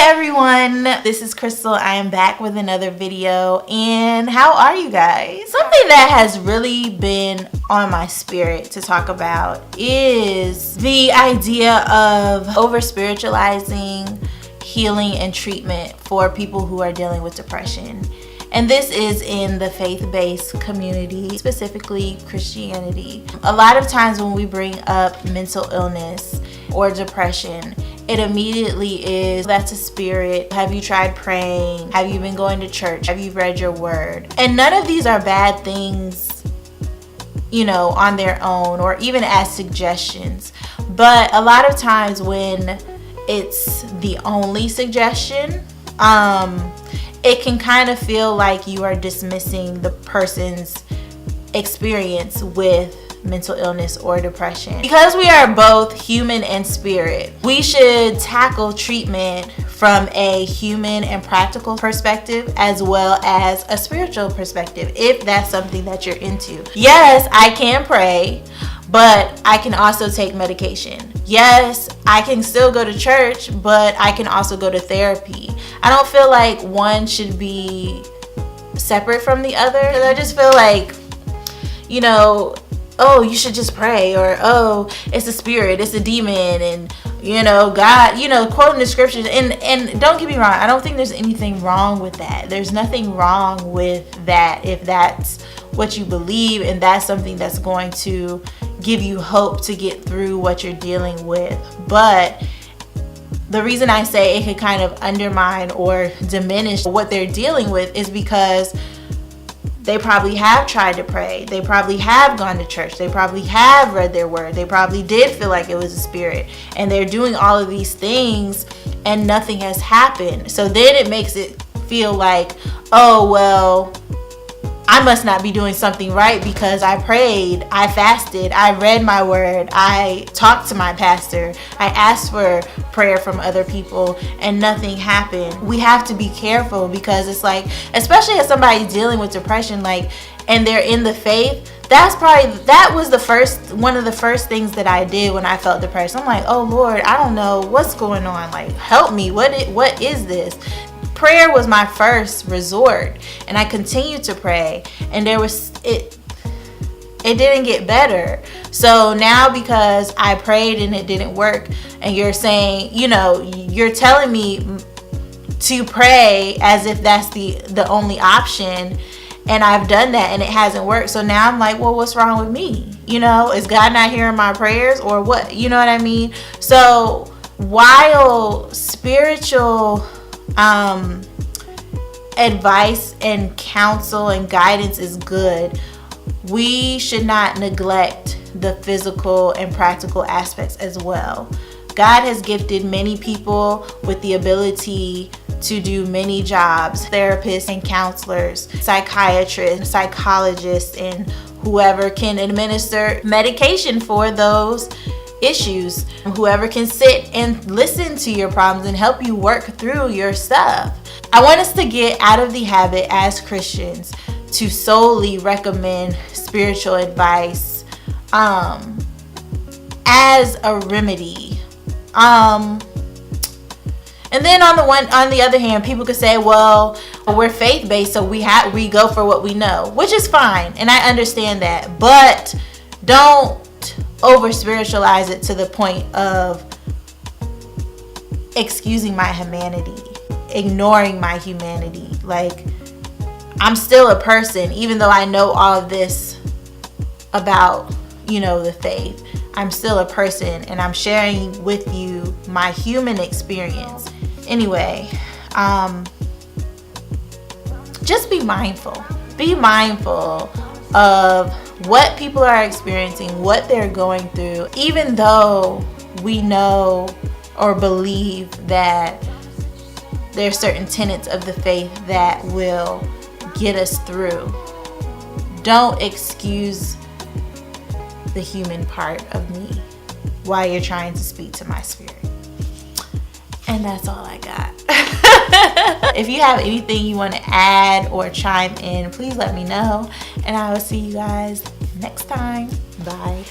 everyone, this is Crystal. I am back with another video, and how are you guys? Something that has really been on my spirit to talk about is the idea of over spiritualizing healing and treatment for people who are dealing with depression. And this is in the faith-based community, specifically Christianity. A lot of times when we bring up mental illness or depression, it immediately is, that's a spirit. Have you tried praying? Have you been going to church? Have you read your word? And none of these are bad things, you know, on their own or even as suggestions. But a lot of times when it's the only suggestion, it can kind of feel like you are dismissing the person's experience with mental illness or depression. Because we are both human and spirit, we should tackle treatment from a human and practical perspective as well as a spiritual perspective, if that's something that you're into. Yes, I can pray, but I can also take medication. Yes, I can still go to church, but I can also go to therapy. I don't feel like one should be separate from the other. I just feel like, you know, oh, you should just pray, or oh, it's a spirit, it's a demon, and you know, God, you know, quoting the scriptures. And don't get me wrong, I don't think there's anything wrong with that. There's nothing wrong with that if that's what you believe and that's something that's going to give you hope to get through what you're dealing with. But the reason I say it could kind of undermine or diminish what they're dealing with is because they probably have tried to pray. They probably have gone to church. They probably have read their word. They probably did feel like it was a spirit. And they're doing all of these things and nothing has happened. So then it makes it feel like, oh, well, I must not be doing something right because I prayed, I fasted, I read my word, I talked to my pastor, I asked for prayer from other people, and nothing happened. We have to be careful because it's like, especially as somebody dealing with depression, like, and they're in the faith, that was one of the first things that I did when I felt depressed. I'm like, oh Lord, I don't know what's going on. Like, help me. What is this? Prayer was my first resort, and I continued to pray, and it didn't get better. So now because I prayed and it didn't work, and you're saying, you know, you're telling me to pray as if that's the only option, and I've done that and it hasn't worked. So now I'm like, well, what's wrong with me? You know, is God not hearing my prayers or what? You know what I mean? So while spiritual advice and counsel and guidance is good, we should not neglect the physical and practical aspects as well. God has gifted many people with the ability to do many jobs: therapists and counselors, psychiatrists, psychologists, and whoever can administer medication for those issues, whoever can sit and listen to your problems and help you work through your stuff. I want us to get out of the habit as Christians to solely recommend spiritual advice as a remedy. And then on the other hand, people could say, well, we're faith-based, so we go for what we know, which is fine, and I understand that, but don't over spiritualize it to the point of excusing my humanity, ignoring my humanity. Like, I'm still a person, even though I know all of this about, you know, the faith. I'm still a person, and I'm sharing with you my human experience. Anyway, just be mindful. Be mindful of what people are experiencing, what they're going through, even though we know or believe that there's certain tenets of the faith that will get us through. Don't excuse the human part of me while you're trying to speak to my spirit. And that's all I got. If you have anything you want to add or chime in, please let me know. And I will see you guys next time. Bye.